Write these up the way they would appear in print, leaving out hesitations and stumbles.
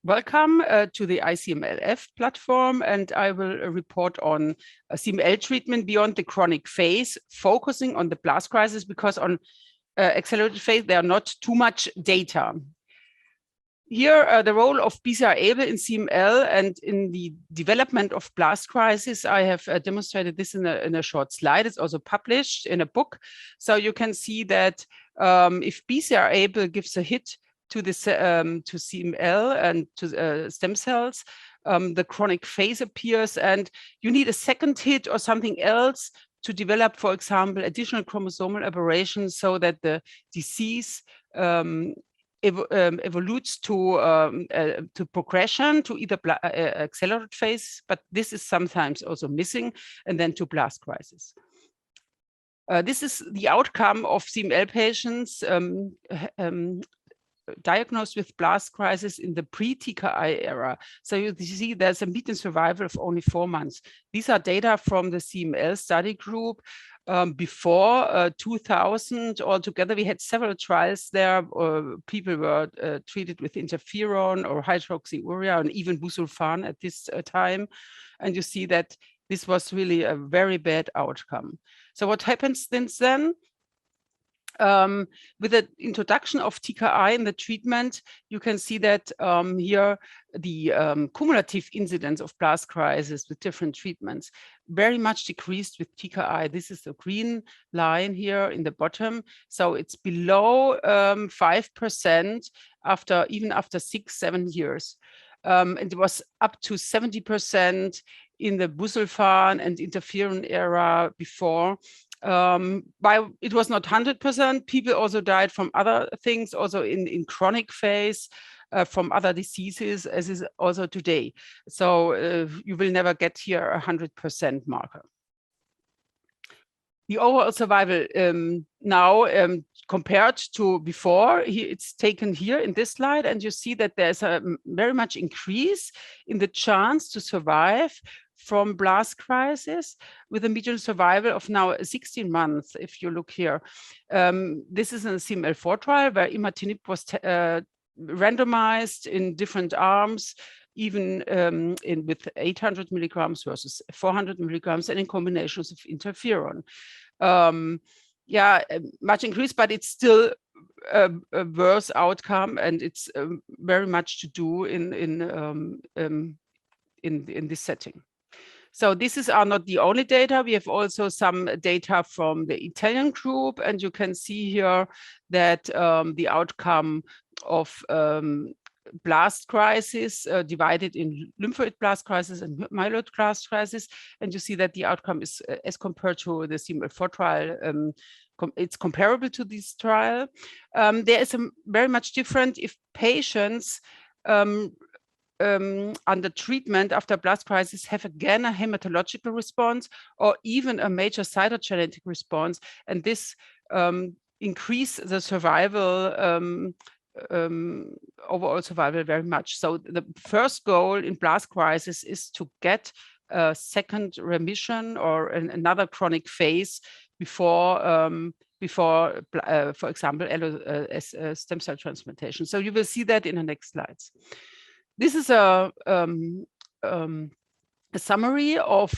Welcome to the ICMLF platform, and I will report on CML treatment beyond the chronic phase, focusing on the blast crisis, because on accelerated phase, there are not too much data. Here, the role of BCR-ABL in CML and in the development of blast crisis, I have demonstrated this in a short slide. It's also published in a book. So you can see that if BCR-ABL gives a hit to this to CML and to stem cells, the chronic phase appears, and you need a second hit or something else to develop, for example, additional chromosomal aberrations so that the disease evolutes to progression, to either accelerated phase, but this is sometimes also missing, and then to blast crisis. This is the outcome of CML patients diagnosed with blast crisis in the pre-TKI era. So you see there's a median survival of only 4 months. These are data from the CML study group. Before 2000, altogether, we had several trials there. People were treated with interferon or hydroxyurea and even busulfan at this time. And you see that this was really a very bad outcome. So what happens since then? With the introduction of TKI in the treatment, you can see that here the cumulative incidence of blast crisis with different treatments very much decreased with TKI. This is the green line here in the bottom. So it's below 5% even after 6-7 years. And it was up to 70% in the busulfan and interferon era before. It was not 100%. People also died from other things, also in chronic phase, from other diseases, as is also today. So you will never get here 100% marker. The overall survival now compared to before, it's taken here in this slide, and you see that there's a very much increase in the chance to survive from blast crisis, with a median survival of now 16 months, if you look here. This is a CML4 trial where imatinib was randomized in different arms, even with 800 milligrams versus 400 milligrams, and in combinations of interferon. Yeah, much increase, but it's still a worse outcome, and it's very much to do in this setting. So these are not the only data. We have also some data from the Italian group, and you can see here that the outcome of blast crisis divided in lymphoid blast crisis and myeloid blast crisis, and you see that the outcome is, as compared to the CML4 trial, it's comparable to this trial. There is a very much different if patients under treatment after blast crisis have again a hematological response or even a major cytogenetic response, and this increase the survival, overall survival very much. So the first goal in blast crisis is to get a second remission or another chronic phase before, for example, stem cell transplantation. So you will see that in the next slides. This is a summary of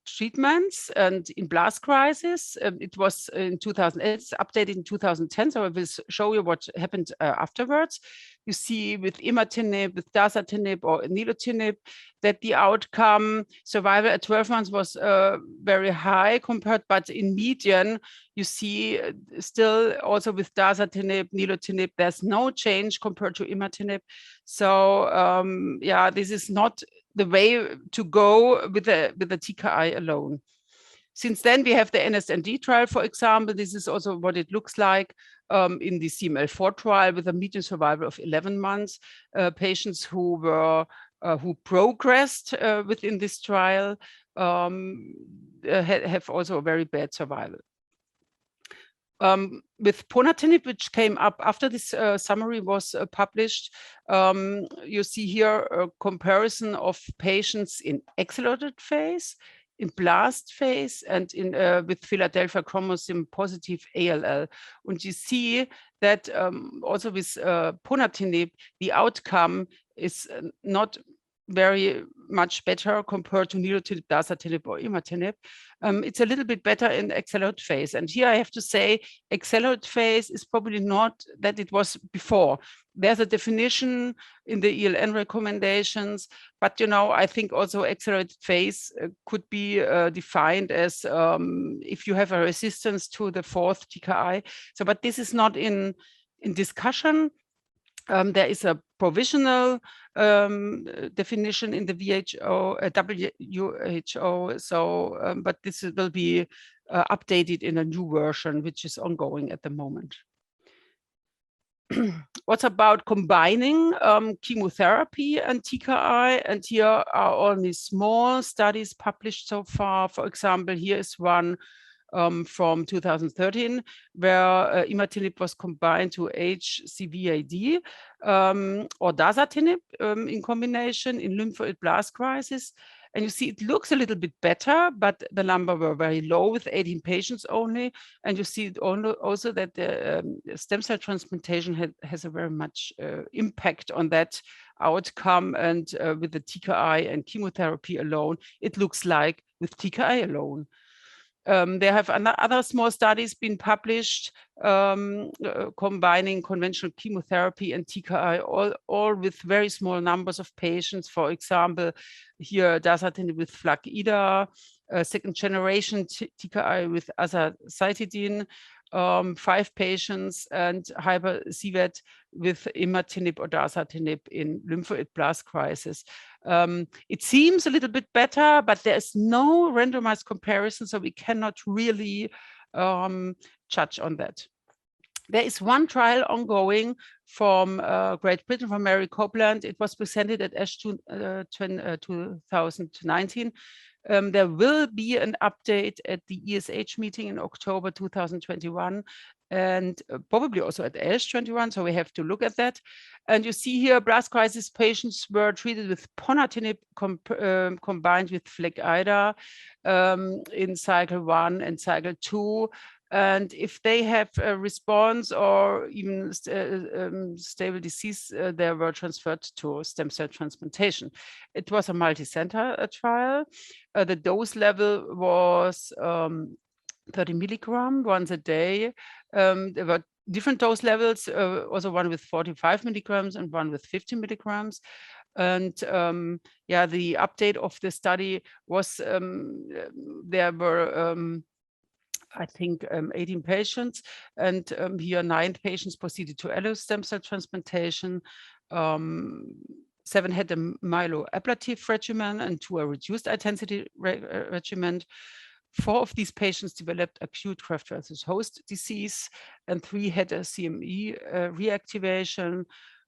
treatments and in blast crisis. It was in 2008, it's updated in 2010, so I will show you what happened afterwards. You see with imatinib, with dasatinib or nilotinib, that the outcome survival at 12 months was very high compared, but in median, you see still also with dasatinib, nilotinib, there's no change compared to imatinib. So yeah, this is not the way to go with the TKI alone. Since then, we have the NSND trial, for example. This is also what it looks like in the CML4 trial with a median survival of 11 months. Patients who were who progressed within this trial have also a very bad survival. With ponatinib, which came up after this summary was published, you see here a comparison of patients in accelerated phase, in blast phase and in with Philadelphia chromosome positive ALL. And you see that also with ponatinib, the outcome is not very much better compared to nilotinib, dasatinib, or imatinib. It's a little bit better in accelerated phase. And here I have to say, accelerated phase is probably not that it was before. There's a definition in the ELN recommendations, but you know, I think also accelerated phase could be defined as if you have a resistance to the fourth TKI. So, but this is not in discussion. There is a provisional definition in the WHO, so, but this will be updated in a new version, which is ongoing at the moment. What about combining chemotherapy and TKI? And here are only small studies published so far. For example, here is one from 2013, where imatinib was combined to HCVAD or dasatinib in combination in lymphoid blast crisis. And you see it looks a little bit better, but the number were very low with 18 patients only. And you see it also that the stem cell transplantation has a very much impact on that outcome. And with the TKI and chemotherapy alone, it looks like with TKI alone. There have other small studies been published combining conventional chemotherapy and TKI, all with very small numbers of patients. For example, here dasatinib with FLAG-IDA, second generation TKI with azacitidine, 5 patients, and hyper-CVAD with imatinib or dasatinib in lymphoid blast crisis. It seems a little bit better, but there's no randomized comparison, so we cannot really judge on that. There is one trial ongoing from Great Britain, from Mary Copeland. It was presented at ASH 2019. There will be an update at the ESH meeting in October 2021, and probably also at ASH 21, so we have to look at that. And you see here, blast crisis patients were treated with ponatinib combined with FLAG-IDA in cycle 1 and cycle 2. And if they have a response or even stable disease, they were transferred to stem cell transplantation. It was a multi-center trial. The dose level was 30 milligram once a day. There were different dose levels, also one with 45 milligrams and one with 50 milligrams. And yeah, the update of the study was there were I think 18 patients, and here 9 patients proceeded to allo stem cell transplantation. 7 had a myeloablative regimen and 2 a reduced intensity regimen. 4 of these patients developed acute graft versus host disease, and 3 had a CME reactivation.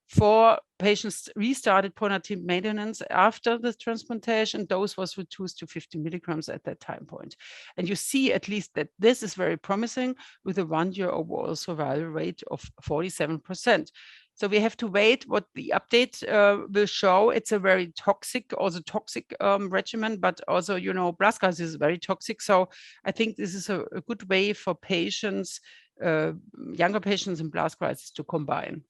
4 patients restarted ponatinib maintenance after the transplantation. Dose was reduced to 50 milligrams at that time point. And you see at least that this is very promising with a 1-year overall survival rate of 47%. So we have to wait what the update will show. It's a very toxic, also toxic regimen, but also, you know, blast crisis is very toxic. So I think this is a good way for patients, younger patients in blast crisis to combine.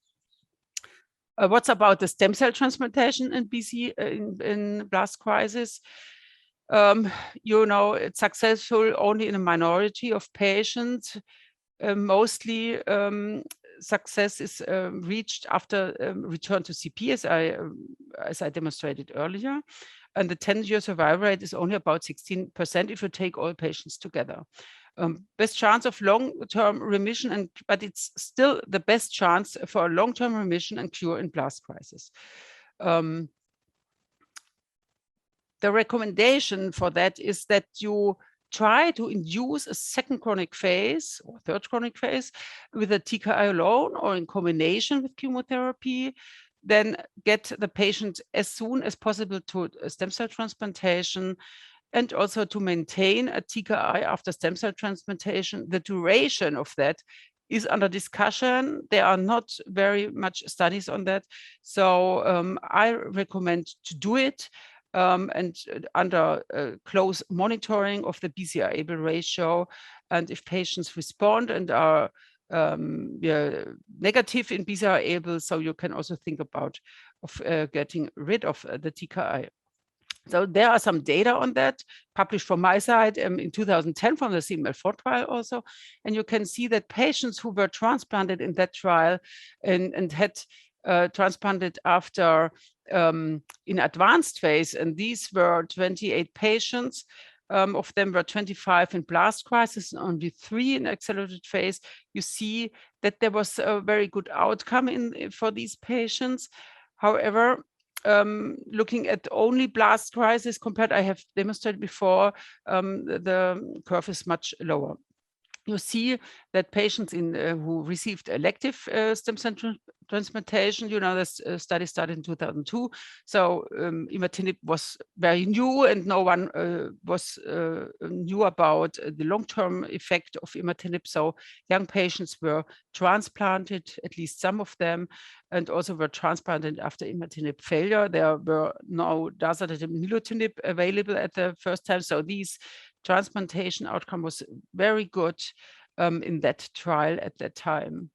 What's about the stem cell transplantation in BC in blast crisis? You know, it's successful only in a minority of patients. Mostly success is reached after return to CP, as I demonstrated earlier. And the 10-year survival rate is only about 16% if you take all patients together. Best chance of long-term remission, but it's still the best chance for a long-term remission and cure in blast crisis. The recommendation for that is that you try to induce a second chronic phase or third chronic phase with a TKI alone or in combination with chemotherapy, then get the patient as soon as possible to stem cell transplantation, and also to maintain a TKI after stem cell transplantation. The duration of that is under discussion. There are not very much studies on that. So I recommend to do it. and under close monitoring of the BCR-ABL ratio. And if patients respond and are negative in BCR-ABL, so you can also think about getting rid of the TKI. So there are some data on that published from my side in 2010 from the CML4 trial also. And you can see that patients who were transplanted in that trial and had transplanted after in advanced phase, and these were 28 patients. Of them were 25 in blast crisis and only 3 in accelerated phase. You see that there was a very good outcome for these patients. However, looking at only blast crisis compared, I have demonstrated before, the curve is much lower. You see that patients who received elective stem cell transplantation, this study started in 2002. So imatinib was very new and no one knew about the long-term effect of imatinib. So young patients were transplanted, at least some of them, and also were transplanted after imatinib failure. There were no dasatinib and nilotinib available at the first time. So these transplantation outcome was very good in that trial at that time.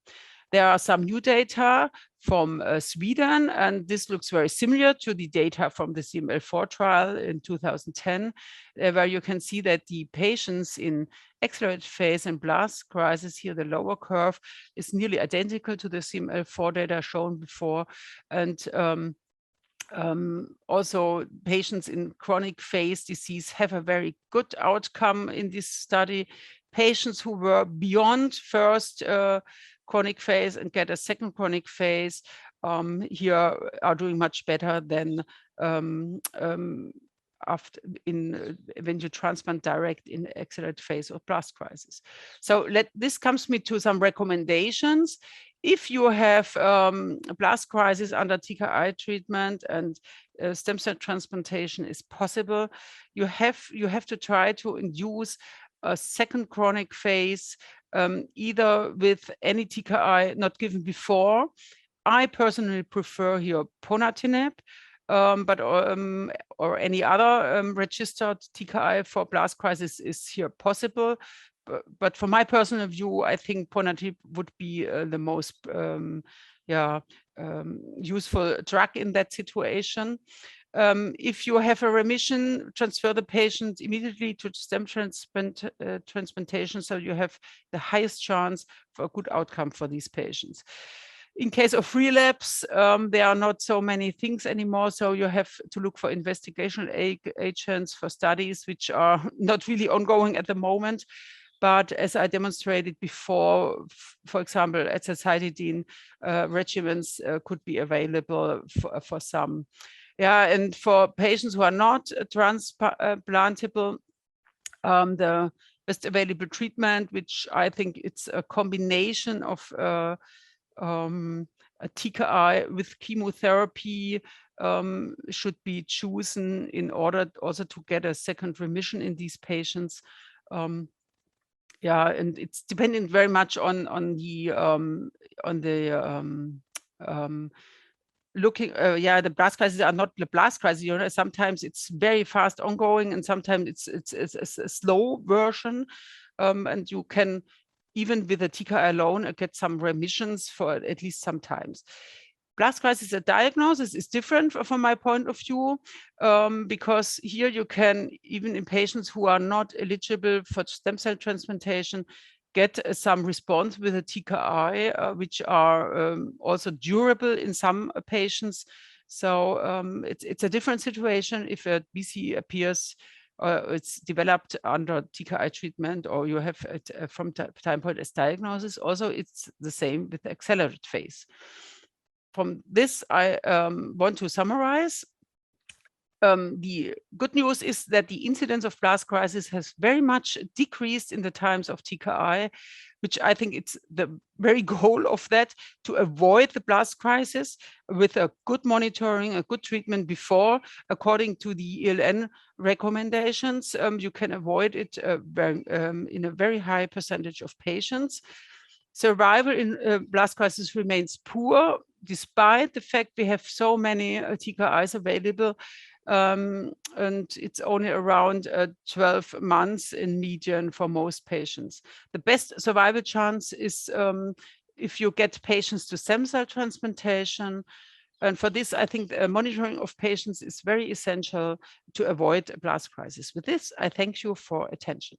There are some new data from Sweden, and this looks very similar to the data from the CML4 trial in 2010, where you can see that the patients in accelerated phase and blast crisis, here the lower curve is nearly identical to the CML4 data shown before. And also patients in chronic phase disease have a very good outcome in this study. Patients who were beyond first chronic phase and get a second chronic phase here are doing much better than when you transplant direct in accelerated phase or blast crisis. So this comes me to some recommendations. If you have a blast crisis under TKI treatment and stem cell transplantation is possible, you have to try to induce a second chronic phase, either with any TKI not given before. I personally prefer here ponatinib, or any other registered TKI for blast crisis is here possible. But from my personal view, I think ponatinib would be the most useful drug in that situation. If you have a remission, transfer the patient immediately to stem transplantation, so you have the highest chance for a good outcome for these patients. In case of relapse, there are not so many things anymore, so you have to look for investigational agents for studies which are not really ongoing at the moment. But as I demonstrated before, for example, azacitidine regimens could be available for some. Yeah, and for patients who are not transplantable, the best available treatment, which I think it's a combination of a TKI with chemotherapy, should be chosen in order also to get a second remission in these patients. Yeah, and it's dependent very much on the looking. The blast crises are not the blast crisis. Sometimes it's very fast ongoing, and sometimes it's a slow version, and you can even with a TKI alone get some remissions for at least sometimes. Blast crisis diagnosis is different from my point of view, because here you can, even in patients who are not eligible for stem cell transplantation, get some response with a TKI, which are also durable in some patients. So it's a different situation if a BC appears, it's developed under TKI treatment, or you have it from time point as diagnosis. Also, it's the same with the accelerated phase. From this, I want to summarize. The good news is that the incidence of blast crisis has very much decreased in the times of TKI, which I think it's the very goal of that, to avoid the blast crisis with a good monitoring, a good treatment before, according to the ELN recommendations. You can avoid it in a very high percentage of patients. Survival in blast crisis remains poor, despite the fact we have so many TKIs available. and it's only around 12 months in median for most patients. The best survival chance is if you get patients to stem cell transplantation. And for this, I think monitoring of patients is very essential to avoid a blast crisis. With this, I thank you for attention.